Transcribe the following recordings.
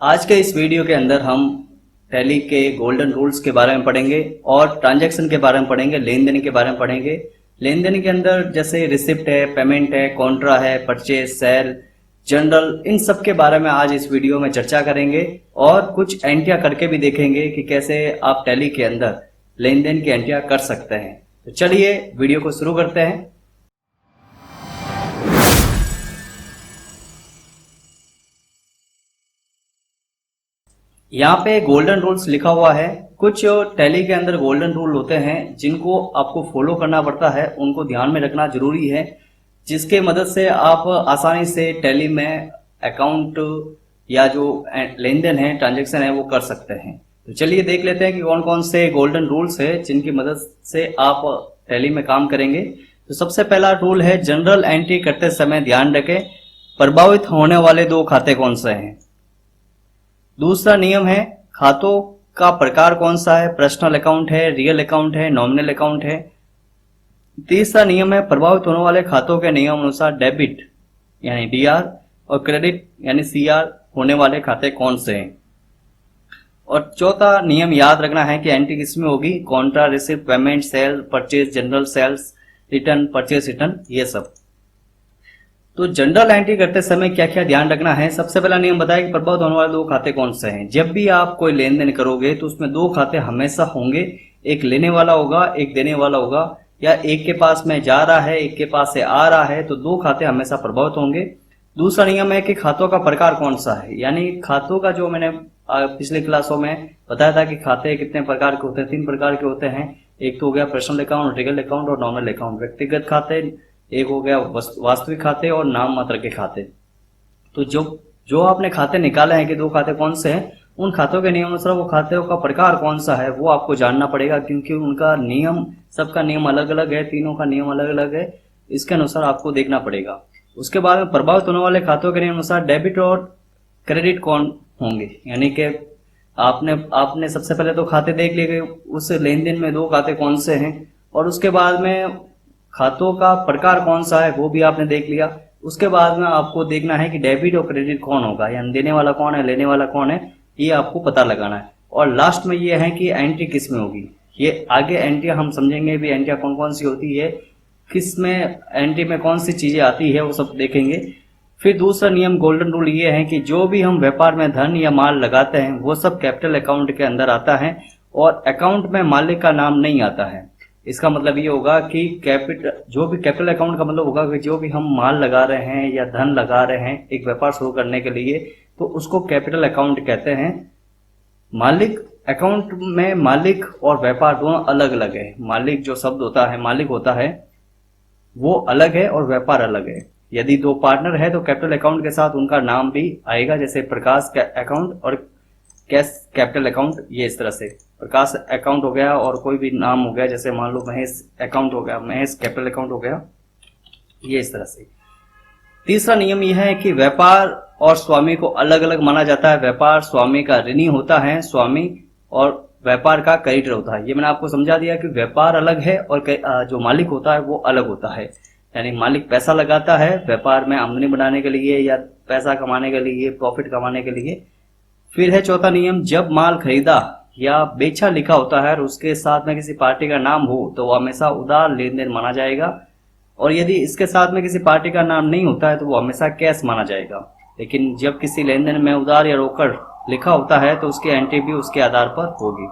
आज के इस वीडियो के अंदर हम टैली के गोल्डन रूल्स के बारे में पढ़ेंगे और ट्रांजैक्शन के बारे में पढ़ेंगे, लेन देन के बारे में पढ़ेंगे। लेन देन के अंदर जैसे रिसिप्ट है, पेमेंट है, कॉन्ट्रा है, परचेज, सेल, जनरल, इन सब के बारे में आज इस वीडियो में चर्चा करेंगे और कुछ एंट्रियां करके भी देखेंगे कि कैसे आप टैली के अंदर लेन देन की एंट्रियां कर सकते हैं। तो चलिए वीडियो को शुरू करते हैं। यहाँ पे गोल्डन रूल्स लिखा हुआ है। कुछ टैली के अंदर गोल्डन रूल होते हैं जिनको आपको फॉलो करना पड़ता है, उनको ध्यान में रखना जरूरी है, जिसके मदद से आप आसानी से टैली में अकाउंट या जो लेन देन है, ट्रांजेक्शन है, वो कर सकते हैं। तो चलिए देख लेते हैं कि कौन कौन से गोल्डन रूल्स है जिनकी मदद से आप टैली में काम करेंगे। तो सबसे पहला रूल है, जनरल एंट्री करते समय ध्यान रखें प्रभावित होने वाले दो खाते कौन से हैं। दूसरा नियम है, खातों का प्रकार कौन सा है, पर्सनल अकाउंट है, रियल अकाउंट है, नॉमिनल अकाउंट है। तीसरा नियम है, प्रभावित होने वाले खातों के नियम अनुसार डेबिट यानी डीआर और क्रेडिट यानी सीआर होने वाले खाते कौन से हैं। और चौथा नियम याद रखना है कि एंट्री किसमें होगी, contra, receipt, payment, sale, purchase, journal, sales, return, purchase return, ये सब। तो जनरल एंट्री करते समय क्या क्या ध्यान रखना है। सबसे पहला नियम बताया कि प्रभावित होने वाले दो खाते कौन से हैं। जब भी आप कोई लेन देन करोगे तो उसमें दो खाते हमेशा होंगे, एक लेने वाला होगा, एक देने वाला होगा, या एक के पास में जा रहा है, एक के पास से आ रहा है, तो दो खाते हमेशा प्रभावित होंगे। दूसरा नियम है कि खातों का प्रकार कौन सा है, यानी खातों का जो मैंने पिछले क्लासों में बताया था कि खाते कितने प्रकार के होते हैं, 3 प्रकार के होते हैं। एक तो हो गया पर्सनल अकाउंट, रियल अकाउंट और नॉमिनल अकाउंट, व्यक्तिगत खाते, एक हो गया वास्तविक खाते और नाम मात्र के खाते। तो जो आपने खाते निकाले हैं कि दो खाते कौन से हैं, उन खातों के नियम अनुसार वो खातों का प्रकार कौन सा है वो आपको जानना पड़ेगा, क्योंकि उनका नियम, सबका नियम अलग अलग है, तीनों का नियम अलग अलग है, इसके अनुसार आपको देखना पड़ेगा। उसके बाद में प्रभावित होने वाले खातों के नियम अनुसार डेबिट और क्रेडिट कौन होंगे, यानी कि आपने सबसे पहले तो खाते देख लिए उस लेन देन में दो खाते कौन से हैं, और उसके बाद में खातों का प्रकार कौन सा है वो भी आपने देख लिया। उसके बाद में आपको देखना है कि डेबिट और क्रेडिट कौन होगा, यानी देने वाला कौन है, लेने वाला कौन है, ये आपको पता लगाना है। और लास्ट में ये है कि एंट्री किस में होगी। ये आगे एंट्रियां हम समझेंगे भी, एंट्रियां कौन कौन सी होती है, किस में एंट्री में कौन सी चीजें आती है, वो सब देखेंगे। फिर दूसरा नियम गोल्डन रूल ये है कि जो भी हम व्यापार में धन या माल लगाते हैं वो सब कैपिटल अकाउंट के अंदर आता है और अकाउंट में मालिक का नाम नहीं आता है। इसका मतलब ये होगा कि जो भी कैपिटल अकाउंट का मतलब होगा कि जो भी हम माल लगा रहे हैं या धन लगा रहे हैं एक व्यापार शुरू करने के लिए, तो उसको कैपिटल अकाउंट कहते हैं। मालिक अकाउंट में मालिक और व्यापार दोनों अलग अलग है। मालिक जो शब्द होता है, मालिक होता है, वो अलग है और व्यापार अलग है। यदि दो पार्टनर है तो कैपिटल अकाउंट के साथ उनका नाम भी आएगा, जैसे प्रकाश अकाउंट और कैश कैपिटल अकाउंट, ये इस तरह से प्रकाश अकाउंट हो गया और कोई भी नाम हो गया, जैसे मान लो महेश अकाउंट हो गया, महेश कैपिटल अकाउंट हो गया, ये इस तरह से। तीसरा नियम यह है कि व्यापार और स्वामी को अलग अलग माना जाता है। व्यापार स्वामी का ऋणी होता है, स्वामी और व्यापार का क्रेडिटर होता है। ये मैंने आपको समझा दिया कि व्यापार अलग है और जो मालिक होता है वो अलग होता है। यानी मालिक पैसा लगाता है व्यापार में आमदनी बढ़ाने के लिए या पैसा कमाने के लिए, प्रॉफिट कमाने के लिए। फिर है चौथा नियम, जब माल खरीदा या बेचा लिखा होता है और उसके साथ में किसी पार्टी का नाम हो तो वो हमेशा उधार लेन देन माना जाएगा, और यदि इसके साथ में किसी पार्टी का नाम नहीं होता है तो वो हमेशा कैश माना जाएगा। लेकिन जब किसी लेन देन में उधार या रोकड़ लिखा होता है तो उसकी एंट्री भी उसके आधार पर होगी।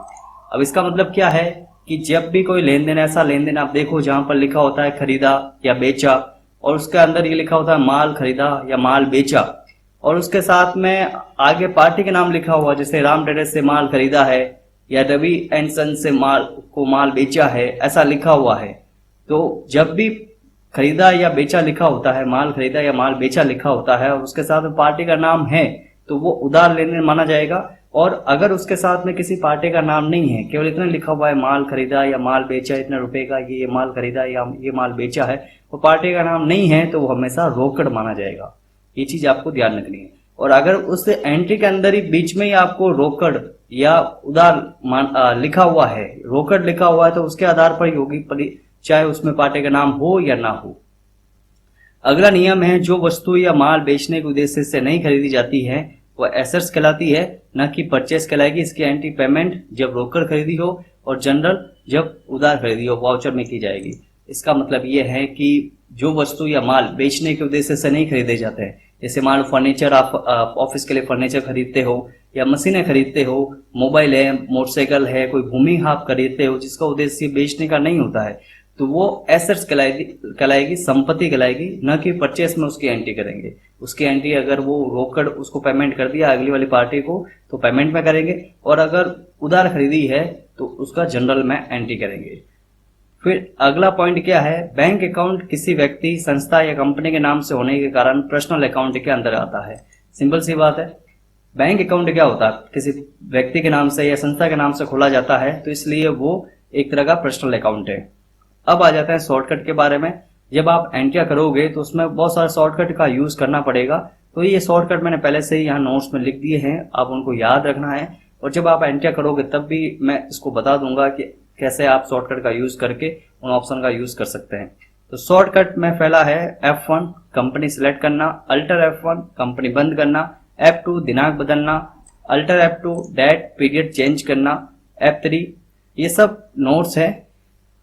अब इसका मतलब क्या है कि जब भी कोई लेन देन, ऐसा लेन देन आप देखो जहां पर लिखा होता है खरीदा या बेचा और उसके अंदर ये लिखा होता है माल खरीदा या माल बेचा, और उसके साथ में आगे पार्टी के नाम लिखा हुआ, जैसे राम ट्रेडर्स से माल खरीदा है या रवि एंड सन से माल बेचा है, ऐसा लिखा हुआ है, तो जब भी खरीदा या बेचा लिखा होता है, माल खरीदा या माल बेचा लिखा होता है और उसके साथ में पार्टी का नाम है तो वो उधार लेन देन माना जाएगा। और अगर उसके साथ में किसी पार्टी का नाम नहीं है, केवल इतना लिखा हुआ है माल खरीदा या माल बेचा इतने रुपए का, ये माल खरीदा या ये माल बेचा है, वो पार्टी का नाम नहीं है तो वो हमेशा रोकड़ माना जाएगा। ये चीज आपको ध्यान रखनी है। और अगर उस एंट्री के अंदर ही बीच में ही आपको रोकड़ या उधार लिखा हुआ है, रोकड़ लिखा हुआ है, तो उसके आधार पर ही होगी, चाहे उसमें पार्टी का नाम हो या ना हो। अगला नियम है, जो वस्तु या माल बेचने के उद्देश्य से नहीं खरीदी जाती है वो एसेट्स कहलाती है, ना कि परचेस कहलाएगी। इसकी एंट्री पेमेंट जब रोकड़ खरीदी हो और जनरल जब उधार खरीदी हो, वाउचर में की जाएगी। इसका मतलब ये है कि जो वस्तु या माल बेचने के उद्देश्य से नहीं खरीदे जाते हैं, जैसे मान लो फर्नीचर, आप ऑफिस के लिए फर्नीचर खरीदते हो या मशीनें खरीदते हो, मोबाइल है, मोटरसाइकिल है, कोई भूमि आप खरीदते हो जिसका उद्देश्य बेचने का नहीं होता है, तो वो एसेट्स कहलाएगी, संपत्ति कहलाएगी, न कि परचेस में उसकी एंट्री करेंगे। उसकी एंट्री अगर वो रोकड़ उसको पेमेंट कर दिया अगली वाली पार्टी को तो पेमेंट में करेंगे, और अगर उधार खरीदी है तो उसका जनरल में एंट्री करेंगे। फिर अगला पॉइंट क्या है, बैंक अकाउंट किसी व्यक्ति, संस्था या कंपनी के नाम से होने के कारण पर्सनल अकाउंट के अंदर आता है। सिंपल सी बात है, बैंक अकाउंट क्या होता है, किसी व्यक्ति के नाम से या संस्था के नाम से खोला जाता है, तो इसलिए वो एक तरह का पर्सनल अकाउंट है। अब आ जाते हैं शॉर्टकट के बारे में। जब आप एंट्रिया करोगे तो उसमें बहुत सारे शॉर्टकट का यूज करना पड़ेगा, तो ये शॉर्टकट मैंने पहले से ही यहाँ नोट्स में लिख दिए हैं, आप उनको याद रखना है। और जब आप एंट्रिया करोगे तब भी मैं इसको बता दूंगा कि कैसे आप शॉर्टकट का यूज करके उन ऑप्शन का यूज कर सकते हैं। तो शॉर्टकट में पहला है F1 कंपनी सिलेक्ट करना, अल्टर F1 कंपनी बंद करना, F2 दिनांक बदलना, alter F2 date period change करना, F3 ये सब नोट्स है,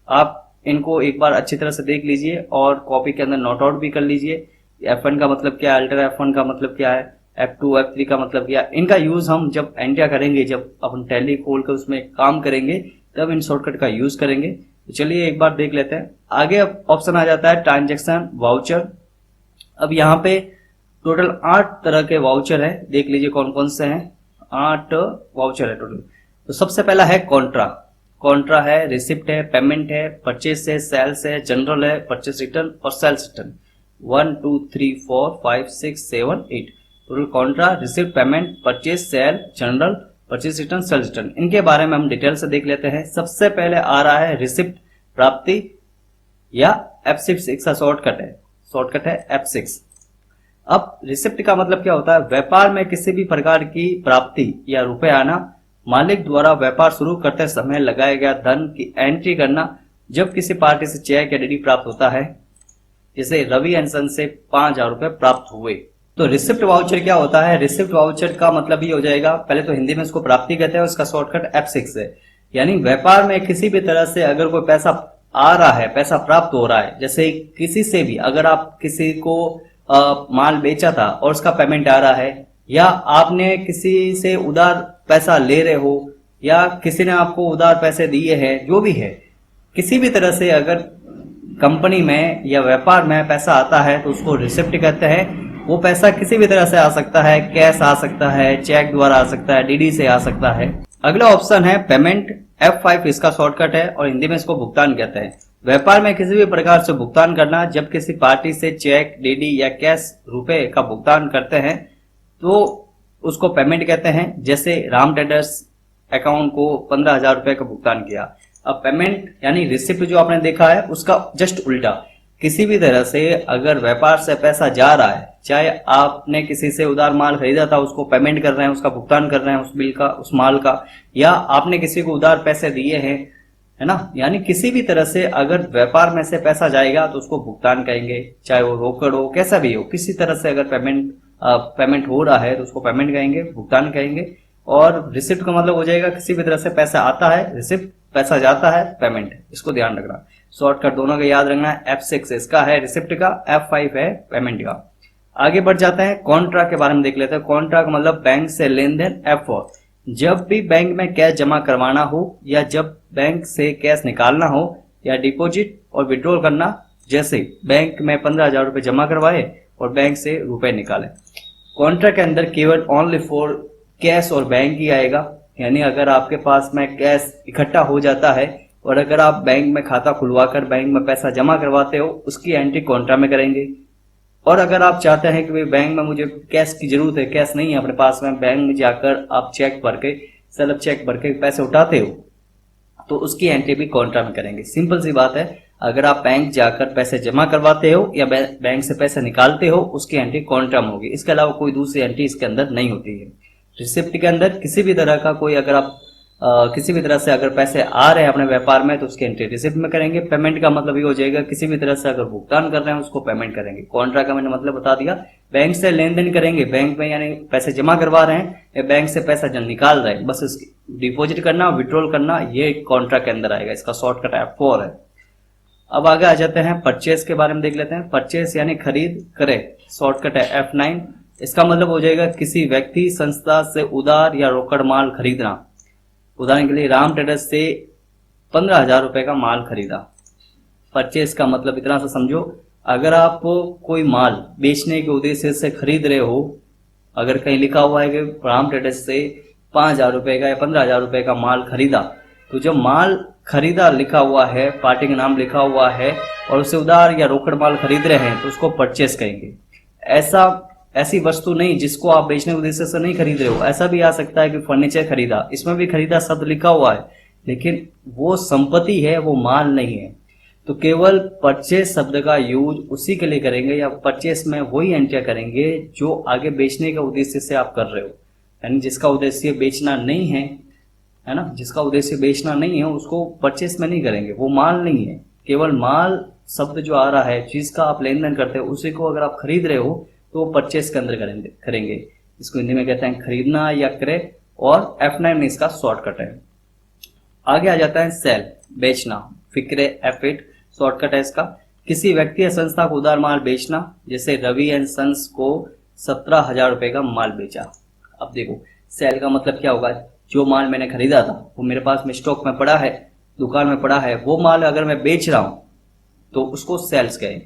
आप इनको एक बार अच्छी तरह से देख लीजिए और कॉपी के अंदर नोट आउट भी कर लीजिए। F1 का मतलब क्या है, अल्टर F1 का मतलब क्या है, F2 F3 का मतलब क्या है। इनका यूज हम जब एंट्रिया करेंगे, जब अपन टैली खोल कर उसमें काम करेंगे तब इन शॉर्टकट का यूज करेंगे। तो चलिए एक बार देख लेते हैं। आगे अब ऑप्शन आ जाता है ट्रांजैक्शन वाउचर। अब यहाँ पे टोटल 8 तरह के वाउचर है, देख लीजिए कौन कौन से हैं। 8 वाउचर है टोटल। तो सबसे पहला है कॉन्ट्रा। कॉन्ट्रा है, रिसिप्ट है, पेमेंट है, परचेस है, सेल्स है, जनरल है, परचेस रिटर्न और sales return. 1 2 3 4 5 6 7 8 total contra, receipt, payment, purchase, sale, journal, purchase return, sales return. इनके बारे में हम डिटेल से देख लेते हैं। सबसे पहले आ रहा है रिसिप्ट, प्राप्ति या F6 इसका शॉर्टकट है F6। अब रिसिप्ट का मतलब क्या होता है, व्यापार में किसी भी प्रकार की प्राप्ति या रुपए आना, मालिक द्वारा व्यापार शुरू करते समय लगाए गया धन की एंट्री करना। जब किसी पार्टी से चेक या डीडी प्राप्त होता है, जैसे रवि एंड सन से 5,000 रुपए प्राप्त हुए, तो रिसिप्ट वाउचर क्या होता है। रिसिप्ट वाउचर का मतलब ये हो जाएगा, पहले तो हिंदी में इसको प्राप्ति कहते हैं, उसका शॉर्टकट F6 है। यानी व्यापार में किसी भी तरह से अगर कोई पैसा आ रहा है, पैसा प्राप्त हो रहा है, जैसे किसी से भी अगर आप किसी को माल बेचा था और उसका पेमेंट आ रहा है, या आपने किसी से उधार पैसा ले रहे हो, या किसी ने आपको उधार पैसे दिए हैं, जो भी है, किसी भी तरह से अगर कंपनी में या व्यापार में पैसा आता है तो उसको रिसिप्ट कहते हैं। वो पैसा किसी भी तरह से आ सकता है, कैश आ सकता है, चेक द्वारा आ सकता है, डीडी से आ सकता है। अगला ऑप्शन है पेमेंट। F5 इसका शॉर्टकट है और हिंदी में इसको भुगतान कहते हैं। व्यापार में किसी भी प्रकार से भुगतान करना, जब किसी पार्टी से चेक, डीडी या कैश रुपए का भुगतान करते हैं तो उसको पेमेंट कहते हैं। जैसे राम ट्रेडर्स अकाउंट को 15,000 रुपए का भुगतान किया। अब पेमेंट यानी रिसिप्ट जो आपने देखा है उसका जस्ट उल्टा, किसी भी तरह से अगर व्यापार से पैसा जा रहा है, चाहे आपने किसी से उधार माल खरीदा था उसको पेमेंट कर रहे हैं, उसका भुगतान कर रहे हैं, उस बिल का, उस माल का, या आपने किसी को उधार पैसे दिए हैं, है ना, यानी किसी भी तरह से अगर व्यापार में से पैसा जाएगा तो उसको भुगतान कहेंगे, चाहे वो रोकड़ हो, कैसा भी हो, किसी तरह से अगर पेमेंट हो रहा है तो उसको पेमेंट कहेंगे, भुगतान कहेंगे। और रिसिप्ट का मतलब हो जाएगा किसी भी तरह से पैसा आता है, रिसिप्ट, पैसा जाता है, पेमेंट। इसको ध्यान रखना, शॉर्टकट दोनों का याद रखना है। F6 इसका है रिसिप्ट का, F5 है पेमेंट का। आगे बढ़ जाते हैं, कॉन्ट्रा के बारे में देख लेते हैं। कॉन्ट्रा का मतलब बैंक से लेन देन। F4 जब भी बैंक में कैश जमा करवाना हो, या जब बैंक से कैश निकालना हो, या डिपॉजिट और विड्रॉल करना, जैसे बैंक में 15,000 रुपए जमा करवाए और बैंक से रुपए निकाले। कॉन्ट्रा के अंदर केवल ओनली फॉर कैश और बैंक ही आएगा। यानी अगर आपके पास में कैश इकट्ठा हो जाता है और अगर आप बैंक में खाता खुलवाकर बैंक में पैसा जमा करवाते हो, उसकी एंट्री कॉन्ट्रा में करेंगे। और अगर आप चाहते हैं कि भाई बैंक में मुझे कैश की जरूरत है, कैश नहीं है अपने पास में, बैंक में जाकर आप चेक भर के, सेल्फ चेक भर के पैसे उठाते हो, तो उसकी एंट्री भी कॉन्ट्रा में करेंगे। सिंपल सी बात है, अगर आप बैंक जाकर पैसे जमा करवाते हो या बैंक से पैसे निकालते हो, उसकी एंट्री कॉन्ट्रा में होगी। इसके अलावा कोई दूसरी एंट्री इसके अंदर नहीं होती है। रिसिप्ट के अंदर किसी भी तरह का कोई अगर आप किसी भी तरह से अगर पैसे आ रहे हैं अपने व्यापार में तो उसके एंट्री रिसिप्ट में करेंगे। पेमेंट का मतलब ये हो जाएगा किसी भी तरह से अगर भुगतान कर रहे हैं उसको पेमेंट करेंगे। कॉन्ट्रा का मैंने मतलब बता दिया। बैंक से लेन देन करेंगे, बैंक में यानी पैसे जमा करवा रहे हैं या बैंक से पैसा जब निकाल रहे हैं, बस डिपॉजिट करना, विड्रॉल करना, ये कॉन्ट्रा के अंदर आएगा। इसका शॉर्टकट F4 है। अब आगे आ जाते हैं परचेस के बारे में देख लेते हैं। परचेस यानी खरीद करे, शॉर्टकट है F9। इसका मतलब हो जाएगा किसी व्यक्ति संस्था से उधार या रोकड़ माल खरीदना। उदाहरण के लिए राम ट्रेडर्स से 15,000 रुपए का माल खरीदा। परचेस का मतलब इतना सा समझो, अगर आप कोई माल बेचने के उद्देश्य से खरीद रहे हो, अगर कहीं लिखा हुआ है कि राम ट्रेडर्स से 5,000 रुपए का या 15,000 रुपए का माल खरीदा, तो जब माल खरीदा लिखा हुआ है, पार्टी का नाम लिखा हुआ है और उसे उधार या रोकड़ माल खरीद रहे हैं तो उसको परचेस कहेंगे। ऐसी वस्तु नहीं जिसको आप बेचने के उद्देश्य से नहीं खरीद रहे हो। ऐसा भी आ सकता है कि फर्नीचर खरीदा, इसमें भी खरीदा शब्द लिखा हुआ है लेकिन वो संपत्ति है, वो माल नहीं है। तो केवल परचेस शब्द का यूज उसी के लिए करेंगे या परचेस में वही एंट्रियां करेंगे जो आगे बेचने के उद्देश्य से आप कर रहे हो। यानी जिसका उद्देश्य बेचना नहीं है ना, जिसका उद्देश्य बेचना नहीं है उसको परचेस में नहीं करेंगे, वो माल नहीं है। केवल माल शब्द जो आ रहा है, जिसका आप लेन देन करते हो, उसी को अगर आप खरीद रहे हो तो वो परचेस के अंदर करेंगे। इसको हिंदी में कहते हैं खरीदना या क्रय, और F9 में इसका शॉर्टकट है। आगे आ जाता है सेल, बेचना, फिक्रे F8 शॉर्टकट है इसका। किसी व्यक्ति या संस्था को उधार माल बेचना, जैसे रवि एंड सन्स को 17,000 रुपए का माल बेचा। अब देखो सेल का मतलब क्या होगा, जो माल मैंने खरीदा था वो मेरे पास में स्टॉक में पड़ा है, दुकान में पड़ा है, वो माल अगर मैं बेच रहा हूं तो उसको सेल्स कहें।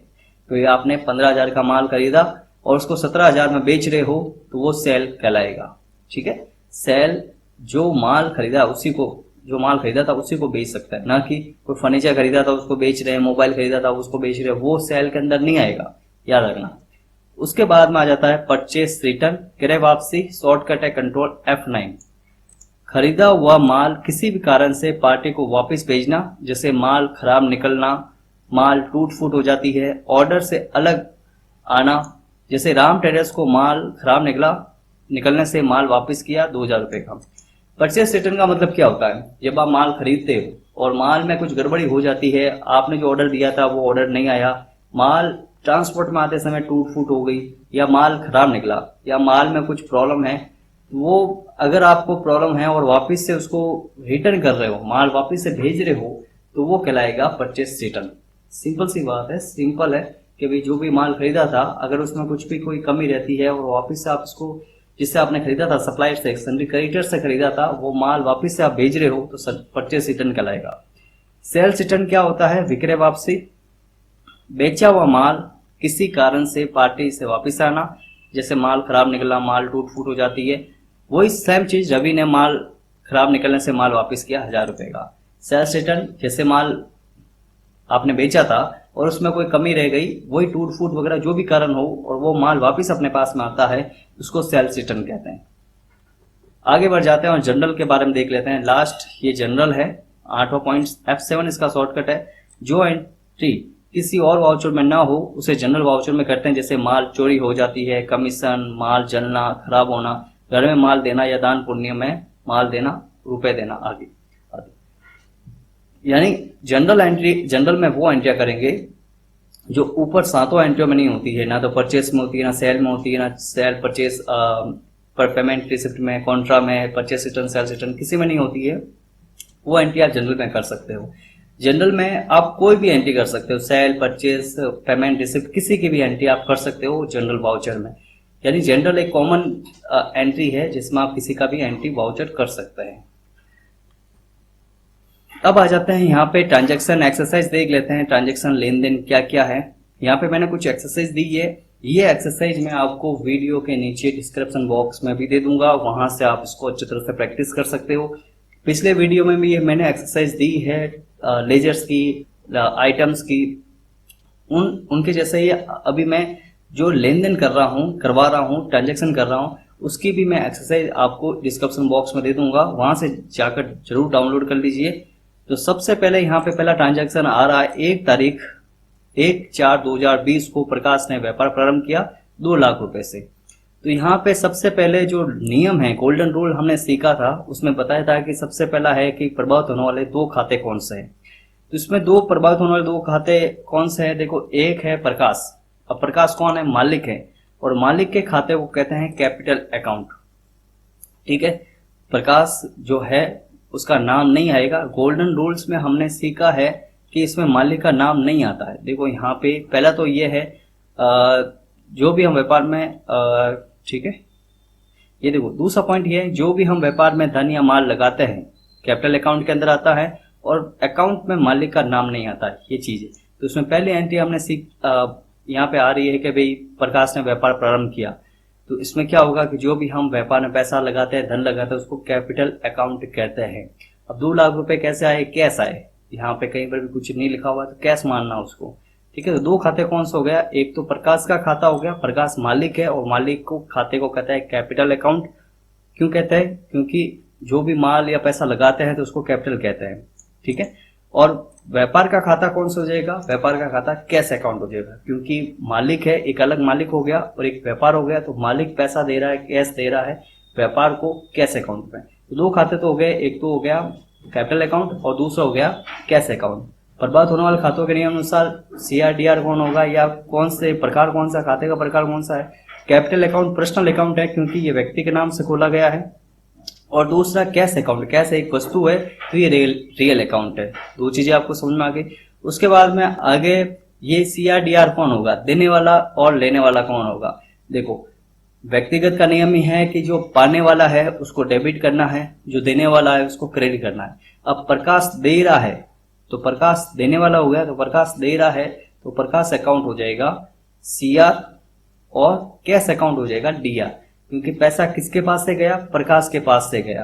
तो ये आपने 15,000 का माल खरीदा और उसको 17,000 में बेच रहे हो तो वो सेल कहलाएगा। ठीक है, सेल जो माल खरीदा उसी को, जो माल खरीदा था उसी को बेच सकता है, ना कि कोई फर्नीचर खरीदा था उसको बेच रहे हैं, मोबाइल खरीदा था उसको बेच रहे हैं, वो सेल के अंदर नहीं आएगा, याद रखना। उसके बाद में आ जाता है परचेस रिटर्न, क्रय वापसी, शॉर्टकट है कंट्रोल F9। खरीदा हुआ माल किसी भी कारण से पार्टी को वापस भेजना, जैसे माल खराब निकलना, माल टूट फूट हो जाती है, ऑर्डर से अलग आना, जैसे राम ट्रेडर्स को माल खराब निकलने से माल वापस किया 2,000 रुपए का। परचेस रिटर्न का मतलब क्या होता है, जब आप माल खरीदते हो और माल में कुछ गड़बड़ी हो जाती है, आपने जो ऑर्डर दिया था वो ऑर्डर नहीं आया, माल ट्रांसपोर्ट में आते समय टूट फूट हो गई या माल खराब निकला या माल में कुछ प्रॉब्लम है, वो अगर आपको प्रॉब्लम है और वापस से उसको रिटर्न कर रहे हो, माल वापस से भेज रहे हो, तो वो कहलाएगा परचेस रिटर्न। सिंपल सी बात है, सिंपल है कि भाई जो भी माल खरीदा था अगर उसमें कुछ भी कोई कमी रहती है और वापस से आप इसको, जिससे आपने खरीदा था सप्लायर से, सन्ड्री क्रेडिटर से खरीदा था, वो माल वापस से आप भेज रहे हो तो परचेस रिटर्न कहलाएगा। सेल्स रिटर्न क्या होता है, विक्रय वापसी, बेचा हुआ माल किसी कारण से पार्टी से वापस आना, जैसे माल खराब निकला, माल टूट फूट हो जाती है, वही सेम चीज रवि ने माल खराब निकलने से माल वापस किया 1,000 रुपए का। सेल्स रिटर्न, जैसे माल आपने बेचा था और उसमें कोई कमी रह गई, वही टूट फूट वगैरह जो भी कारण हो और वो माल वापस अपने पास में आता है, उसको सेल्स रिटर्न कहते हैं। आगे बढ़ जाते हैं और जनरल के बारे में देख लेते हैं। लास्ट ये जनरल है, 8वां पॉइंट F7 इसका शॉर्टकट है। जो एंट्री किसी और वाउचर में ना हो उसे जनरल वाउचर में करते हैं, जैसे माल चोरी हो जाती है, कमीशन, माल जलना, खराब होना, घर में माल देना या दान पुण्य में माल देना, रुपए देना आदि। यानी जनरल में वो एंट्रियां करेंगे जो ऊपर 7 एंट्रियों में नहीं होती है, ना तो परचेस में होती है, ना सेल में होती है, ना सेल परचेस पर पेमेंट रिसिप्ट में, कॉन्ट्रा में, परचेस रिटर्न, सेल्स रिटर्न किसी में नहीं होती है। वो एंट्री आप जनरल में कर सकते हो। जनरल में आप कोई भी एंट्री कर सकते हो, सेल, परचेस, पेमेंट रिसिप्ट, किसी की भी एंट्री आप कर सकते हो जनरल वाउचर में। यानी जनरल एक कॉमन एंट्री है जिसमें आप किसी का भी एंट्री वाउचर कर सकते हैं। अब आ जाते हैं यहाँ पे ट्रांजैक्शन एक्सरसाइज देख लेते हैं। ट्रांजैक्शन लेन देन क्या क्या है, यहाँ पे मैंने कुछ एक्सरसाइज दी है। ये एक्सरसाइज मैं आपको वीडियो के नीचे डिस्क्रिप्शन बॉक्स में भी दे दूंगा, वहां से आप इसको अच्छी तरह से प्रैक्टिस कर सकते हो। पिछले वीडियो में भी मैंने एक्सरसाइज दी है लेजर्स की, आइटम्स की, उनके जैसे ही अभी मैं जो लेन देन करवा रहा हूँ, ट्रांजैक्शन कर रहा हूँ, उसकी भी मैं एक्सरसाइज आपको डिस्क्रिप्शन बॉक्स में दे दूंगा, वहां से जाकर जरूर डाउनलोड कर लीजिए। तो सबसे पहले यहाँ पे पहला ट्रांजैक्शन आ रहा है 1 तारीख 1/4/2020 को प्रकाश ने व्यापार प्रारंभ किया 2 लाख रुपए से। तो यहाँ पे सबसे पहले जो नियम है, गोल्डन रूल हमने सीखा था, उसमें बताया था कि सबसे पहला है कि प्रभावित होने वाले 2 खाते कौन से हैं। तो इसमें 2 प्रभावित होने वाले 2 खाते कौन से हैं? देखो, एक है प्रकाश। अब प्रकाश कौन है? मालिक है, और मालिक के खाते को कहते हैं कैपिटल अकाउंट। ठीक है, प्रकाश जो है उसका नाम नहीं आएगा। गोल्डन रूल्स में हमने सीखा है कि इसमें मालिक का नाम नहीं आता है। देखो यहाँ पे पहला तो ये है, जो भी हम व्यापार में, ठीक है, ये देखो दूसरा पॉइंट ये है, जो भी हम व्यापार में धन या माल लगाते हैं कैपिटल अकाउंट के अंदर आता है, और अकाउंट में मालिक का नाम नहीं आता है, ये चीज है। तो उसमें पहली एंट्री हमने यहाँ पे आ रही है कि भाई प्रकाश ने व्यापार प्रारंभ किया। तो इसमें क्या होगा कि जो भी हम व्यापार में पैसा लगाते हैं, धन लगाते हैं, उसको कैपिटल अकाउंट कहते हैं। अब 2 लाख रुपए कैसे आए? कैश आए। यहाँ पे कहीं पर भी कुछ नहीं लिखा हुआ, तो कैश मानना उसको। ठीक है, तो 2 खाते कौन सा हो गया? एक तो प्रकाश का खाता हो गया, प्रकाश मालिक है, और मालिक को खाते को कहता है कैपिटल अकाउंट। क्यों कहते हैं? क्योंकि जो भी माल या पैसा लगाते हैं तो उसको कैपिटल कहते हैं। ठीक है, और व्यापार का खाता कौन सा हो जाएगा? व्यापार का खाता कैश अकाउंट हो जाएगा, क्योंकि मालिक है, एक अलग मालिक हो गया और एक व्यापार हो गया। तो मालिक पैसा दे रहा है, कैश दे रहा है व्यापार को कैश अकाउंट में। तो 2 खाते तो हो गए, एक तो हो गया कैपिटल अकाउंट और दूसरा हो गया कैश अकाउंट। प्रभावित होने वाले खातों के नियम अनुसार CRDR कौन होगा, या कौन से प्रकार, कौन सा खाते का प्रकार कौन सा है? कैपिटल अकाउंट पर्सनल अकाउंट है, क्योंकि ये व्यक्ति के नाम से खोला गया है। और दूसरा कैश अकाउंट, कैश एक वस्तु है तो ये रियल अकाउंट है। 2 चीजें आपको समझ में आ गई। उसके बाद में आगे ये CRDR कौन होगा? देने वाला और लेने वाला कौन होगा? देखो, व्यक्तिगत का नियम ही है कि जो पाने वाला है उसको डेबिट करना है, जो देने वाला है उसको क्रेडिट करना है। अब प्रकाश दे रहा है तो प्रकाश देने वाला हो गया, तो प्रकाश दे रहा है तो प्रकाश अकाउंट हो जाएगा CR, और कैश अकाउंट हो जाएगा DR। क्योंकि पैसा किसके पास से गया? प्रकाश के पास से गया।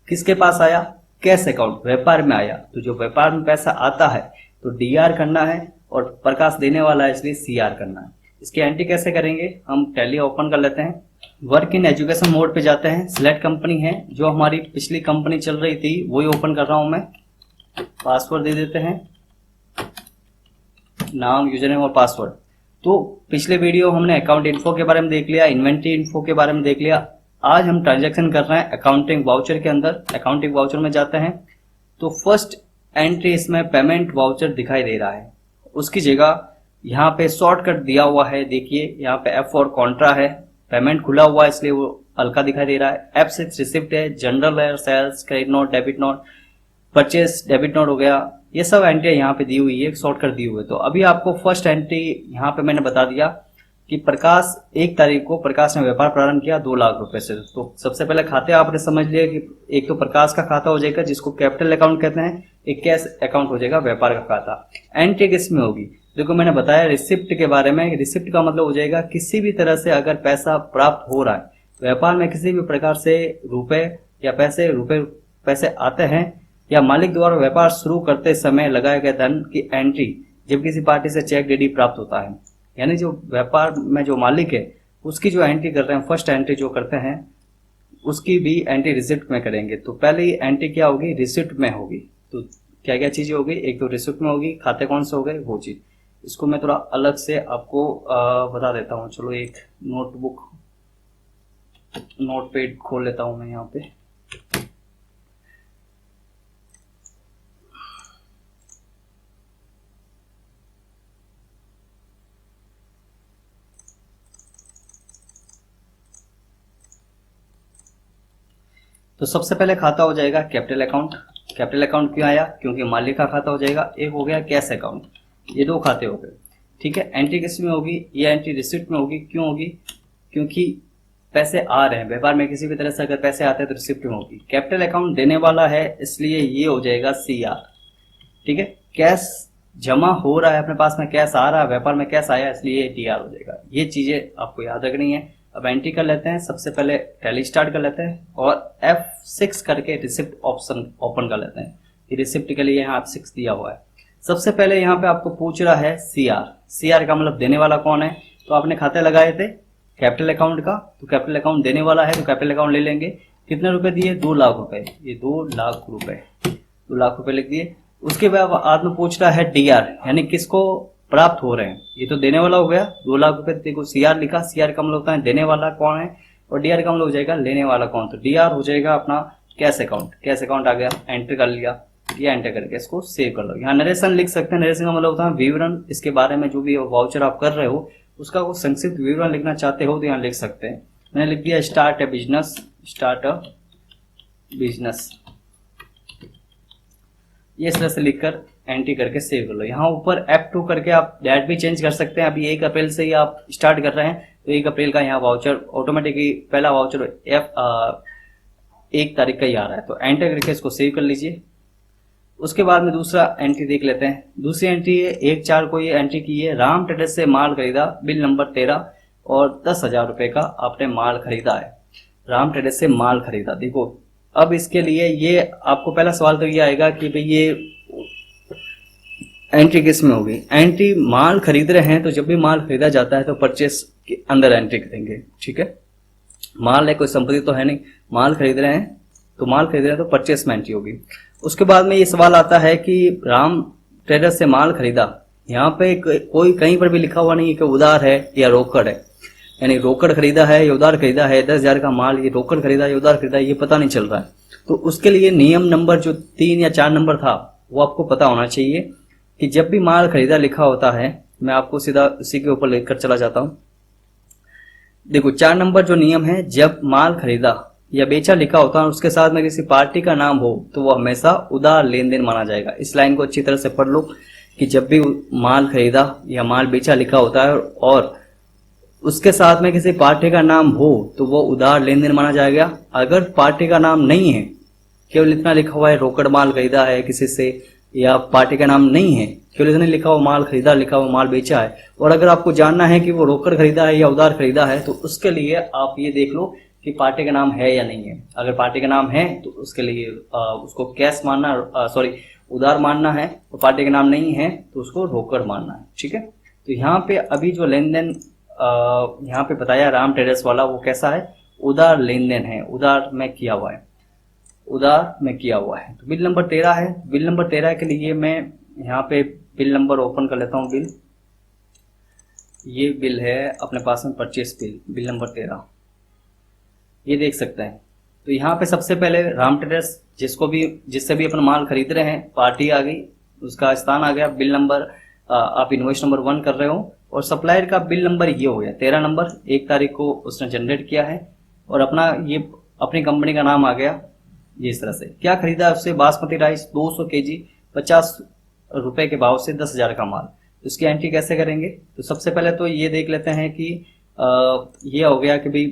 किसके पास आया? कैश अकाउंट, व्यापार में आया। तो जो व्यापार में पैसा आता है तो DR करना है, और प्रकाश देने वाला है इसलिए CR करना है। इसकी एंट्री कैसे करेंगे? हम टैली ओपन कर लेते हैं, वर्क इन एजुकेशन मोड पे जाते हैं, सिलेक्ट कंपनी है, जो हमारी पिछली कंपनी चल रही थी वही ओपन कर रहा हूं मैं। पासवर्ड दे देते हैं, नाम, यूजर नेम और पासवर्ड। तो पिछले वीडियो हमने अकाउंट इन्फो के बारे में देख लिया, इन्वेंट्री इन्फो के बारे में देख लिया। आज हम ट्रांजैक्शन कर रहे हैं अकाउंटिंग वाउचर के अंदर। अकाउंटिंग वाउचर में जाते हैं तो फर्स्ट एंट्री इसमें पेमेंट वाउचर दिखाई दे रहा है, उसकी जगह यहाँ पे शॉर्टकट दिया हुआ है। देखिए यहाँ पे F और कॉन्ट्रा है, पेमेंट खुला हुआ है इसलिए वो हल्का दिखाई दे रहा है। F6 रिसिप्ट है, जनरल है, sales, credit note, debit note, purchase, debit note हो गया। ये सब एंट्री यहाँ पे दी हुई है, शॉर्टकट दी हुई है। तो अभी आपको फर्स्ट एंट्री यहाँ पे मैंने बता दिया कि प्रकाश 1 तारीख को प्रकाश ने व्यापार प्रारंभ किया 2 लाख रुपए से। तो सबसे पहले खाते आपने समझ लिया कि एक तो प्रकाश का खाता हो जाएगा जिसको कैपिटल अकाउंट कहते हैं, एक कैश अकाउंट हो जाएगा व्यापार का खाता। एंट्री किस में होगी? देखो मैंने बताया रिसिप्ट के बारे में। रिसिप्ट का मतलब हो जाएगा किसी भी तरह से अगर पैसा प्राप्त हो रहा है व्यापार में, किसी भी प्रकार से रुपए या पैसे आते हैं, या मालिक द्वारा व्यापार शुरू करते समय लगाए गए धन की एंट्री जब किसी पार्टी से चेक डीडी प्राप्त होता है, यानी जो व्यापार में जो मालिक है उसकी जो एंट्री करते हैं, फर्स्ट एंट्री जो करते हैं उसकी भी एंट्री रिसिप्ट में करेंगे। तो पहले ही एंट्री क्या होगी? रिसिप्ट में होगी। तो क्या क्या चीजें होगी? एक तो रिसिप्ट में होगी, खाते कौन से हो गए वो चीज। इसको मैं थोड़ा अलग से आपको बता देता हूँ। चलो एक नोटपैड खोल लेता हूँ मैं यहाँ पे। तो सबसे पहले खाता हो जाएगा कैपिटल अकाउंट। कैपिटल अकाउंट क्यों आया? क्योंकि मालिक का खाता हो जाएगा। एक हो गया कैश अकाउंट, ये 2 खाते हो गए। ठीक है, एंट्री किस में होगी? ये एंट्री रिसिप्ट में होगी। क्यों होगी? क्योंकि पैसे आ रहे हैं व्यापार में, किसी भी तरह से अगर पैसे आते हैं तो रिसिप्ट में होगी। कैपिटल अकाउंट देने वाला है इसलिए ये हो जाएगा CR। ठीक है, कैश जमा हो रहा है अपने पास में, कैश आ रहा है व्यापार में, कैश आया इसलिए ये TR हो जाएगा। ये चीजें आपको याद रखनी है। अब एंट्री कर लेते हैं, सबसे पहले टैली स्टार्ट कर लेते हैं और F6 करके रिसिप्ट ऑप्शन ओपन कर लेते हैं। ये रिसिप्ट के लिए यहाँ F6 दिया हुआ है। सबसे पहले यहाँ पे आपको पूछ रहा है CR का मतलब देने वाला कौन है। तो आपने खाते लगाए थे कैपिटल अकाउंट का, तो कैपिटल अकाउंट देने वाला है तो कैपिटल अकाउंट ले लेंगे। कितने रुपए दिए? 2 लाख रुपए। ये 2 लाख रुपए, 2 लाख रुपए लिख दिए। उसके बाद में पूछ रहा है DR, यानी किसको? प्राप्त हो रहे हैं। ये तो देने वाला हो गया 2 लाख रुपए। देखो CR लिखा, CR का मतलब होता है देने वाला कौन है, और DR का मतलब हो जाएगा लेने वाला कौन। तो DR हो जाएगा अपना कैश अकाउंट। कैश अकाउंट आ गया, एंटर कर लिया, या एंटर करके इसको सेव कर लो। यहाँ नरेशन लिख सकते हैं। नरेशन का मतलब होता है विवरण, इसके बारे में जो भी वाउचर आप कर रहे हो उसका वो संक्षिप्त विवरण लिखना चाहते हो तो यहाँ लिख सकते हैं। मैंने लिख दिया start a business, start a business, ये इस तरह से लिखकर एंट्री करके सेव कर लो। यहाँ ऊपर F2 करके आप डेट भी चेंज कर सकते हैं। अभी 1 अप्रैल से ही आप स्टार्ट कर रहे हैं तो 1 अप्रैल का यहाँ वाउचर ऑटोमेटिकली पहला वाउचर 1 तारीख का ही आ रहा है। तो एंटर करके इसको सेव कर लीजिए। उसके बाद में दूसरा एंट्री देख लेते हैं। दूसरी एंट्री है 1/4 को ये एंट्री की है। राम ट्रेडर्स से माल खरीदा, बिल नंबर 13 और 10,000 रुपए का आपने माल खरीदा है। राम ट्रेडर्स से माल खरीदा। देखो अब इसके लिए ये आपको पहला सवाल तो ये आएगा कि भाई ये एंट्री किस में होगी। एंट्री माल खरीद रहे हैं तो जब भी माल खरीदा जाता है तो परचेस के अंदर एंट्री करेंगे। ठीक है, माल है, कोई संपत्ति तो है नहीं, माल खरीद रहे हैं तो माल खरीद रहे हैं तो परचेस में एंट्री होगी। उसके बाद में ये सवाल आता है कि राम ट्रेडर्स से माल खरीदा, यहाँ पे कोई कहीं पर भी लिखा हुआ नहीं है कि उधार है या रोकड़ है, यानी रोकड़ खरीदा है या उधार खरीदा है। 10,000 का माल ये रोकड़ खरीदा या उधार खरीदा ये पता नहीं चल रहा है। तो उसके लिए नियम नंबर जो 3 या 4 नंबर था वो आपको पता होना चाहिए कि जब भी माल खरीदा लिखा होता है, मैं आपको सीधा उसी के ऊपर लेकर चला जाता हूं। देखो 4 नंबर जो नियम है, जब माल खरीदा या बेचा लिखा होता है उसके साथ में किसी पार्टी का नाम हो तो वो हमेशा उधार लेन देन माना जाएगा। इस लाइन को अच्छी तरह से पढ़ लो कि जब भी माल खरीदा या माल बेचा लिखा होता है और उसके साथ में किसी पार्टी का नाम हो तो वो उधार लेन देन माना जाएगा। अगर पार्टी का नाम नहीं है, केवल इतना लिखा हुआ है रोकड़ माल खरीदा है किसी से, या पार्टी का नाम नहीं है, केवल इतना लिखा हुआ माल खरीदा, लिखा हुआ माल बेचा है, और अगर आपको जानना है कि वो रोकड़ खरीदा है या उधार खरीदा है तो उसके लिए आप ये देख लो कि पार्टी का नाम है या नहीं है। अगर पार्टी का नाम है तो उसके लिए उसको कैश मानना, उधार मानना है, और पार्टी का नाम नहीं है तो उसको रोकड़ मानना है। ठीक है, तो यहाँ पे अभी जो लेन देन यहाँ पे बताया राम ट्रेडर्स वाला वो कैसा है, उधार लेन देन है, उधार में किया हुआ है, उधार में किया हुआ है। तो बिल नंबर 13 है। बिल नंबर 13 के लिए मैं यहाँ पे बिल नंबर ओपन कर लेता हूँ। बिल, ये बिल है अपने पास में, परचेस बिल, बिल नंबर 13, ये देख सकते हैं। तो यहाँ पे सबसे पहले राम ट्रेडर्स जिससे भी अपना माल खरीद रहे हैं, पार्टी आ गई, उसका स्थान आ गया, बिल नंबर आप इनवॉइस नंबर 1 कर रहे हो, और सप्लायर का बिल नंबर ये हो गया 13 नंबर, 1 तारीख को उसने जनरेट किया है, और अपना ये अपनी कंपनी का नाम आ गया। ये इस तरह से क्या खरीदा है उससे, बासमती राइस 200 kg 50 रुपए के भाव से 10,000 का माल। उसकी एंट्री कैसे करेंगे, तो सबसे पहले तो ये देख लेते हैं कि ये हो गया कि भाई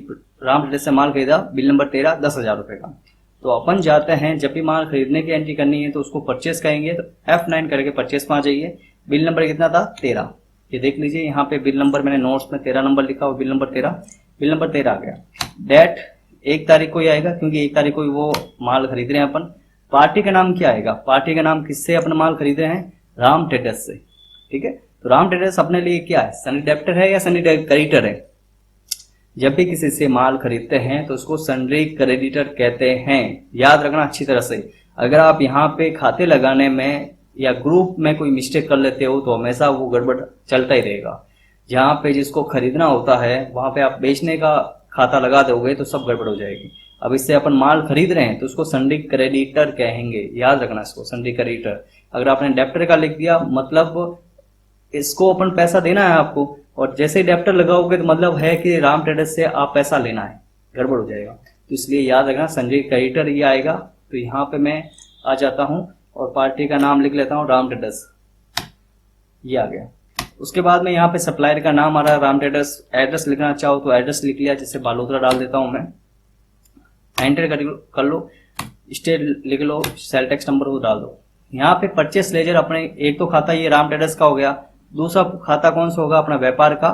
राम ट्रेडर्स से माल खरीदा, बिल नंबर 13 10,000 रुपए का। तो अपन जाते हैं, जब भी माल खरीदने की एंट्री करनी है तो उसको परचेस कहेंगे, तो F9 करके परचेस में आ जाइए। बिल नंबर कितना था, 13, ये देख लीजिए यहाँ पे बिल नंबर मैंने नोट्स में 13 नंबर लिखा हुआ, बिल नंबर 13, बिल नंबर 13 आ गया। डेट 1 तारीख को ही आएगा क्योंकि 1 तारीख को ही वो माल खरीद रहे हैं अपन। पार्टी का नाम क्या आएगा, पार्टी का नाम किससे अपना माल खरीद रहे हैं, राम ट्रेडर्स से। ठीक है, तो राम ट्रेडर्स अपने लिए क्या है, सनी डेप्टर है या सनी क्रेडिटर है। जब भी किसी से माल खरीदते हैं तो उसको सन्ड्री क्रेडिटर कहते हैं, याद रखना अच्छी तरह से। अगर आप यहाँ पे खाते लगाने में या ग्रुप में कोई मिस्टेक कर लेते हो तो हमेशा वो गड़बड़ चलता ही रहेगा। जहाँ पे जिसको खरीदना होता है वहां पे आप बेचने का खाता लगा दोगे तो सब गड़बड़ हो जाएगी। अब इससे अपन माल खरीद रहे हैं तो उसको सन्ड्री क्रेडिटर कहेंगे, याद रखना इसको, सन्ड्री क्रेडिटर। अगर आपने डेप्टर का लिख दिया मतलब इसको अपन पैसा देना है आपको, और जैसे ही डेप्टर लगाओगे तो मतलब है कि राम ट्रेडर्स से आप पैसा लेना है, गड़बड़ हो जाएगा। तो इसलिए याद रखना सन्ड्री क्रेडिटर ये आएगा। तो यहाँ पे मैं आ जाता हूँ और पार्टी का नाम लिख लेता हूँ राम ट्रेडर्स, ये आ गया। उसके बाद में यहाँ पे सप्लायर का नाम आ रहा है राम ट्रेडर्स। एड्रेस लिखना चाहो तो एड्रेस लिख लिया, जैसे बालोतरा डाल देता हूँ मैं, एंटर कर लो, स्टेट लिख लो, सेल टैक्स नंबर वो डाल दो। यहाँ पे परचेस लेजर अपने एक तो खाता ये राम ट्रेडर्स का हो गया, दूसरा खाता कौन सा होगा, अपना व्यापार का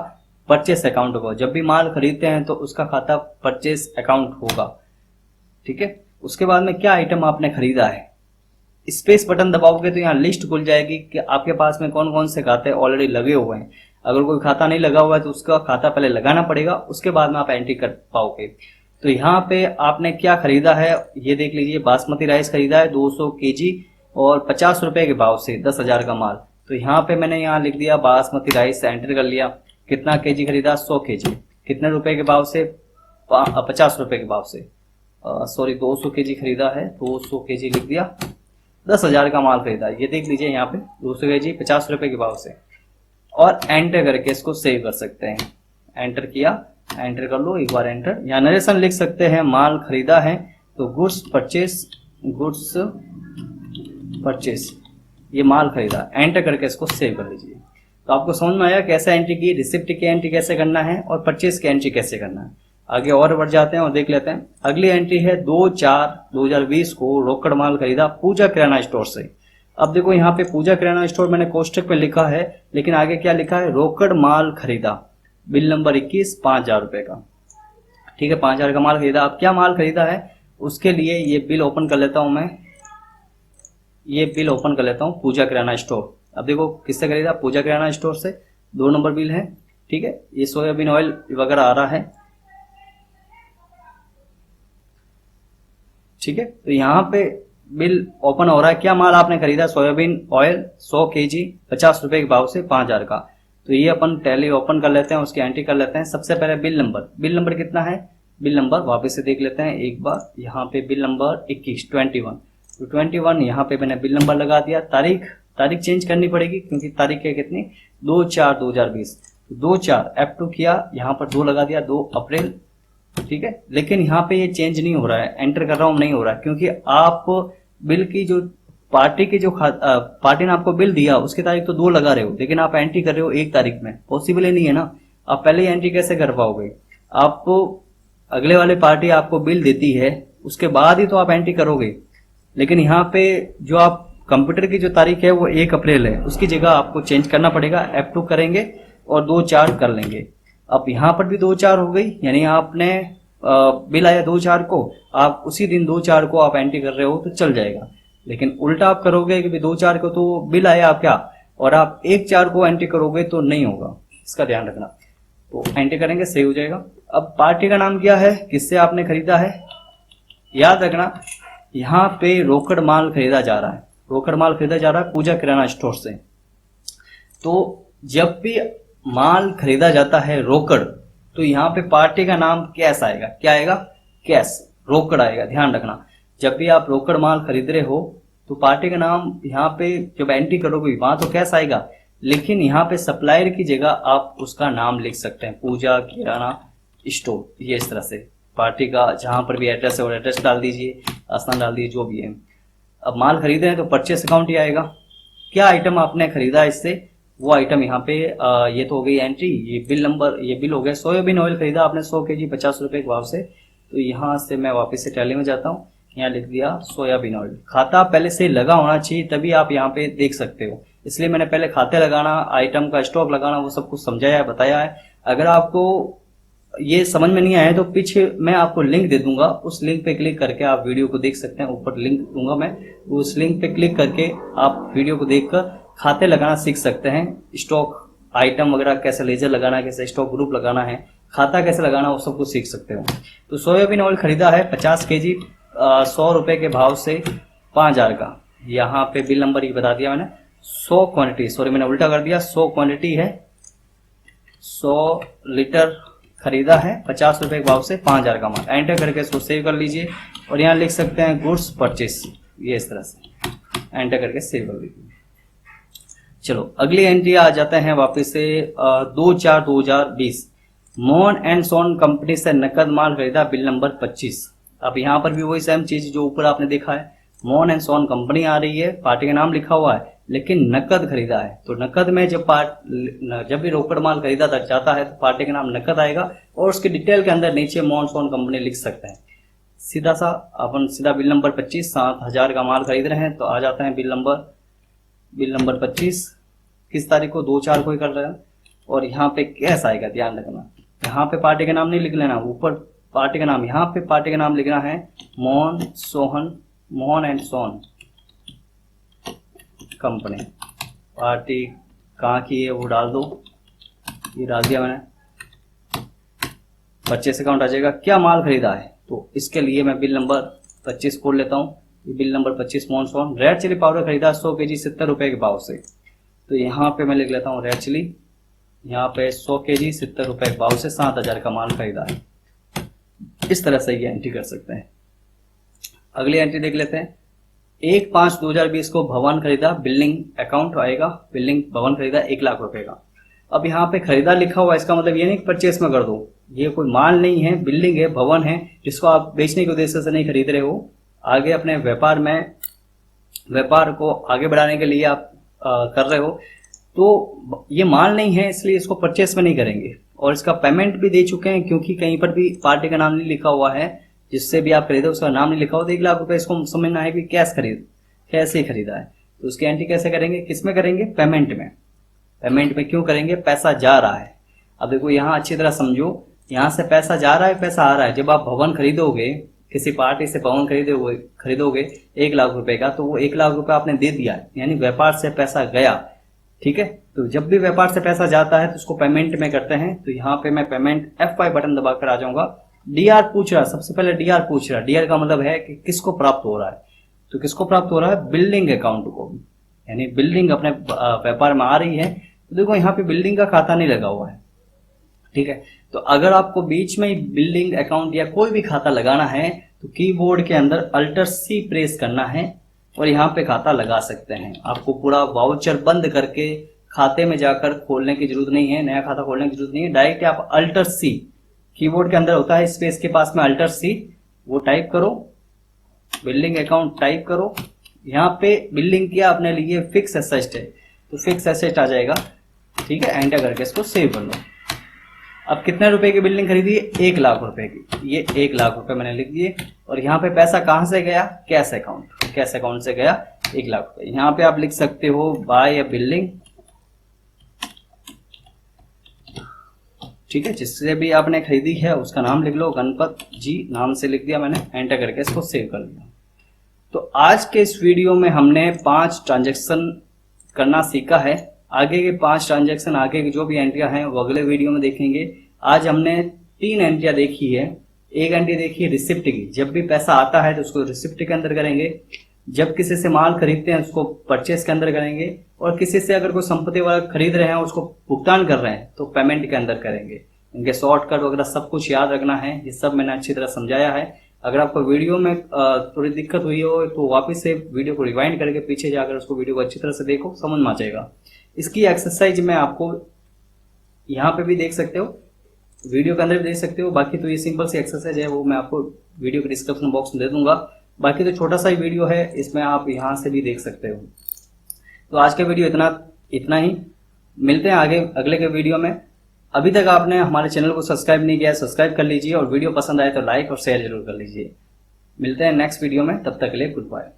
परचेस अकाउंट होगा। जब भी माल खरीदते हैं तो उसका खाता परचेस अकाउंट होगा। ठीक है, उसके बाद में क्या आइटम आपने खरीदा है, स्पेस बटन दबाओगे तो यहाँ लिस्ट खुल जाएगी कि आपके पास में कौन कौन से खाते ऑलरेडी लगे हुए हैं। अगर कोई खाता नहीं लगा हुआ है तो उसका खाता पहले लगाना पड़ेगा, उसके बाद में आप एंट्री कर पाओगे। तो यहाँ पे आपने क्या खरीदा है ये देख लीजिए, बासमती राइस खरीदा है 200 kg और 50 रुपए के भाव से 10,000 का माल। तो यहाँ पे मैंने यहाँ लिख दिया बासमती राइस, एंटर कर लिया। कितना केजी खरीदा? 100 केजी। कितने रुपए के भाव से? 50 रुपए के भाव से। सॉरी 200 केजी खरीदा है, 200 केजी लिख दिया। 10,000 का माल खरीदा, ये देख लीजिए यहाँ पे 200 केजी 50 रुपए के भाव से। और एंटर करके इसको सेव कर सकते हैं। एंटर किया, एंटर कर लो एक बार एंटर। यहाँ नरेशन लिख सकते हैं, माल खरीदा है तो गुड्स परचेस, ये माल खरीदा। एंटर करके इसको सेव कर लीजिए। तो आपको समझ में आया कैसे एंट्री की, रिसिप्ट की एंट्री कैसे करना है और परचेस की एंट्री कैसे करना है। आगे और बढ़ जाते हैं और देख लेते हैं। अगली एंट्री है 2/4/2020 को रोकड़ माल खरीदा पूजा किराना स्टोर से। अब देखो यहाँ पे पूजा किराना स्टोर मैंने कोष्टक में लिखा है, लेकिन आगे क्या लिखा है? रोकड़ माल खरीदा, बिल नंबर 21 5,000 रुपए का। ठीक है, 5,000 का माल खरीदा। अब क्या माल खरीदा है उसके लिए ये बिल ओपन कर लेता हूं मैं। ये बिल ओपन कर लेता हूं, पूजा किराना स्टोर। अब देखो किससे खरीदा? पूजा किराना स्टोर से। 2 नंबर बिल है। ठीक है, ये सोयाबीन ऑयल वगैरह आ रहा है। ठीक है, तो यहाँ पे बिल ओपन हो रहा है। क्या माल आपने खरीदा? सोयाबीन ऑयल 100 केजी 50 रुपए के भाव से 5,000 का। तो ये अपन टैली ओपन कर लेते हैं, उसकी एंट्री कर लेते हैं। सबसे पहले बिल नंबर कितना है? बिल नंबर वापस से देख लेते हैं एक बार। यहाँ पे बिल नंबर 21 21, तो 21 यहाँ पे मैंने बिल नंबर लगा दिया। तारीख चेंज करनी पड़ेगी क्योंकि तारीख है कितनी? 2/4/2020। 2/4 F2 किया, यहाँ पर 2 लगा दिया, 2 अप्रैल। ठीक है, लेकिन यहाँ पे ये चेंज नहीं हो रहा है, एंटर कर रहा हूँ नहीं हो रहा है, क्योंकि आप बिल की जो पार्टी की जो पार्टी ने आपको बिल दिया उसकी तारीख तो 2 लगा रहे हो, लेकिन आप एंट्री कर रहे हो 1 तारीख में। पॉसिबल ही नहीं है ना। आप पहले ही एंट्री कैसे कर पाओगे? आपको अगले वाले पार्टी आपको बिल देती है उसके बाद ही तो आप एंट्री करोगे। लेकिन यहाँ पे जो आप कंप्यूटर की जो तारीख है वो 1 अप्रैल है, उसकी जगह आपको चेंज करना पड़ेगा। F2 करेंगे और 2/4 कर लेंगे। अब यहाँ पर भी 2/4 हो गई, यानी आपने बिल आया 2/4 को, आप उसी दिन 2/4 को आप एंट्री कर रहे हो तो चल जाएगा। लेकिन उल्टा आप करोगे कि 2/4 को तो बिल आया क्या, और आप 1/4 को एंट्री करोगे तो नहीं होगा, इसका ध्यान रखना। तो एंट्री करेंगे, सही हो जाएगा। अब पार्टी का नाम क्या है, किससे आपने खरीदा है, याद रखना। यहाँ पे रोकड़ माल खरीदा जा रहा है, रोकड़ माल खरीदा जा रहा है पूजा किराना स्टोर से। तो जब भी माल खरीदा जाता है रोकड़, तो यहाँ पे पार्टी का नाम कैश आएगा। क्या आएगा? कैश, रोकड़ आएगा, ध्यान रखना। जब भी आप रोकड़ माल खरीद रहे हो तो पार्टी का नाम यहाँ पे जब एंट्री करोगे वहां तो कैश आएगा, लेकिन यहाँ पे सप्लायर की जगह आप उसका नाम लिख सकते हैं, पूजा किराना स्टोर। ये इस तरह से पार्टी का जहां पर भी एड्रेस है और एड्रेस डाल दीजिए, स्थान डाल दीजिए, जो भी है। अब माल खरीदे हैं तो परचेस अकाउंट ही आएगा। क्या आइटम आपने खरीदा इससे, वो आइटम यहाँ पे ये तो हो गई एंट्री। ये बिल नंबर, ये बिल हो गया। सोयाबीन ऑयल खरीदा आपने 100 केजी 50 रुपए के भाव से। तो यहाँ से मैं वापस से टैली में जाता हूँ, यहाँ लिख दिया सोयाबीन ऑयल। खाता पहले से लगा होना चाहिए, तभी आप यहाँ पे देख सकते हो। इसलिए मैंने पहले खाते लगाना, आइटम का स्टॉक लगाना, वो सब कुछ समझाया है, बताया है। अगर आपको ये समझ में नहीं आया तो पीछे मैं आपको लिंक दे दूंगा, उस लिंक पे क्लिक करके आप वीडियो को देख सकते हैं। ऊपर लिंक दूंगा मैं, उस लिंक पे क्लिक करके आप वीडियो को देखकर खाते लगाना सीख सकते हैं। स्टॉक आइटम वगैरह कैसे लेजर लगाना है, कैसे स्टॉक ग्रुप लगाना है, खाता कैसे लगाना, वो सब कुछ सीख सकते हो। तो सोयाबीन ऑयल खरीदा है 50 केजी 100 रुपए के भाव से 5,000 का। यहाँ पे बिल नंबर ये बता दिया मैंने। 100 क्वांटिटी, सॉरी मैंने उल्टा कर दिया, 100 क्वांटिटी है, 100 लीटर खरीदा है 50 रुपए के भाव से 5,000 का माल। एंटर करके इसको सेव कर लीजिए और यहाँ लिख सकते हैं गुड्स परचेस, ये इस तरह से एंटर करके सेव कर लीजिए। चलो अगली एंट्री आ जाते हैं वापस से 2/4/2020। मोन एंड सोन कंपनी से नकद माल खरीदा, बिल नंबर 25। अब यहाँ पर भी वही सेम चीज जो ऊपर आपने देखा है, मोन एंड सोन कंपनी आ रही है, पार्टी का नाम लिखा हुआ है, लेकिन नकद खरीदा है। तो नकद में जब भी रोकड़ माल खरीदा जाता है तो पार्टी का नाम नकद आएगा और उसके डिटेल के अंदर नीचे मोन सोन कंपनी लिख सकते हैं। सीधा सा अपन सीधा बिल नंबर 25 7,000 का माल खरीद रहे हैं तो आ जाते हैं बिल नंबर 25। किस तारीख को? 2/4 को ही कर रहे हैं। और यहाँ पे कैश आएगा, ध्यान रखना। यहाँ पे पार्टी का नाम नहीं लिख लेना, ऊपर पार्टी का नाम, यहाँ पे पार्टी का नाम लिखना है Mohan and son company. Party कहाँ की है वो डाल दो, ये डाल दिया मैंने। परचेस अकाउंट आ जाएगा। क्या माल खरीदा है तो इसके लिए मैं बिल नंबर 25 खोल लेता हूँ। ये बिल नंबर 25 मोहन सोन रेड चिली पाउडर खरीदा 100 केजी 70 रुपए के भाव से। तो यहाँ पे मैं लिख लेता हूँ रेड चिली, यहाँ पे 100 kg 70 रुपए भाव से 7,000 का माल खरीदा है। इस तरह से ये एंट्री कर सकते हैं। अगली एंट्री देख लेते हैं। 1/5/2020 को भवन खरीदा, बिल्डिंग अकाउंट आएगा, बिल्डिंग भवन खरीदा 1 लाख रुपए का। अब यहाँ पे खरीदा लिखा हुआ है, इसका मतलब ये नहीं कि परचेस में कर दो, ये कोई माल नहीं है, बिल्डिंग है, भवन है, जिसको आप बेचने के उद्देश्य से नहीं खरीद रहे हो, आगे अपने व्यापार को आगे बढ़ाने के लिए आप कर रहे हो, तो ये माल नहीं है, इसलिए इसको परचेस में नहीं करेंगे। और इसका पेमेंट भी दे चुके हैं, क्योंकि कहीं पर भी पार्टी का नाम नहीं लिखा हुआ है, जिससे भी आप खरीदे उसका नाम नहीं लिखा हो। तो 1 लाख रुपए इसको समझना है कि कैसे खरीदा है। तो उसकी एंट्री कैसे करेंगे, किसमें करेंगे, पेमेंट में। पेमेंट में क्यों करेंगे, पैसा जा रहा है। अब देखो यहाँ अच्छी तरह समझो, यहाँ से पैसा जा रहा है, पैसा आ रहा है। जब आप भवन खरीदोगे, किसी पार्टी से भवन खरीदोगे 1 लाख रुपए का, तो वो 1 लाख रुपए आपने दे दिया, यानी व्यापार से पैसा गया। ठीक है, तो जब भी व्यापार से पैसा जाता है तो उसको पेमेंट में करते हैं। तो यहाँ पे मैं पेमेंट F5 बटन दबाकर आ जाऊंगा। डीआर पूछ रहा, सबसे पहले डीआर पूछ रहा। डीआर का मतलब है कि किसको प्राप्त हो रहा है, तो किसको प्राप्त हो रहा है, बिल्डिंग अकाउंट को, यानी बिल्डिंग अपने व्यापार में आ रही है। तो देखो यहाँ पे बिल्डिंग का खाता नहीं लगा हुआ है। ठीक है, तो अगर आपको बीच में बिल्डिंग अकाउंट या कोई भी खाता लगाना है तो कीबोर्ड के अंदर Alt+C प्रेस करना है और यहाँ पे खाता लगा सकते हैं। आपको पूरा वाउचर बंद करके खाते में जाकर खोलने की जरूरत नहीं है, नया खाता खोलने की जरूरत नहीं है। डायरेक्ट आप Alt+C, कीबोर्ड के अंदर होता है स्पेस के पास में Alt+C, वो टाइप करो, बिल्डिंग अकाउंट टाइप करो। यहाँ पे बिल्डिंग किया अपने लिए फिक्स एसेट है, तो फिक्स एसेट आ जाएगा। ठीक है, एंटर करके इसको सेव कर लो। अब कितने रुपए की बिल्डिंग खरीदी है, 1 लाख रुपए की। ये 1 लाख रुपए मैंने लिख दिए। और यहाँ पे पैसा कहाँ से गया, कैश अकाउंट से गया 1 लाख रुपए। यहाँ पे आप लिख सकते हो बाय अ बिल्डिंग। ठीक है, जिससे भी आपने खरीदी है उसका नाम लिख लो, गणपत जी नाम से लिख दिया मैंने, एंटर करके इसको सेव कर लिया। तो आज के इस वीडियो में हमने 5 ट्रांजैक्शन करना सीखा है। आगे के 5 ट्रांजैक्शन, आगे की जो भी एंट्रियां हैं वो अगले वीडियो में देखेंगे। आज हमने 3 एंट्रियां देखी है। एक एंट्री देखी है रिसिप्ट की, जब भी पैसा आता है तो उसको रिसिप्ट के अंदर करेंगे। जब किसी से माल खरीदते हैं उसको परचेस के अंदर करेंगे। और किसी से अगर कोई संपत्ति वाला खरीद रहे हैं, उसको भुगतान कर रहे हैं, तो पेमेंट के अंदर करेंगे। इनके शॉर्टकट वगैरह सब कुछ याद रखना है, ये सब मैंने अच्छी तरह समझाया है। अगर आपको वीडियो में थोड़ी दिक्कत हुई हो तो वापस से वीडियो को रिवाइंड करके पीछे जाकर उसको वीडियो को अच्छी तरह से देखो, समझ में आ जाएगा। इसकी एक्सरसाइज में आपको यहाँ पे भी देख सकते हो, वीडियो के अंदर भी देख सकते हो। बाकी तो ये सिंपल सी एक्सरसाइज है, वो मैं आपको वीडियो के डिस्क्रिप्शन बॉक्स में दे दूंगा। बाकी तो छोटा सा ही वीडियो है, इसमें आप यहाँ से भी देख सकते हो। तो आज का वीडियो इतना ही। मिलते हैं आगे अगले के वीडियो में। अभी तक आपने हमारे चैनल को सब्सक्राइब नहीं किया है, सब्सक्राइब कर लीजिए और वीडियो पसंद आए तो लाइक और शेयर जरूर कर लीजिए। मिलते हैं नेक्स्ट वीडियो में, तब तक के लिए गुड बाय।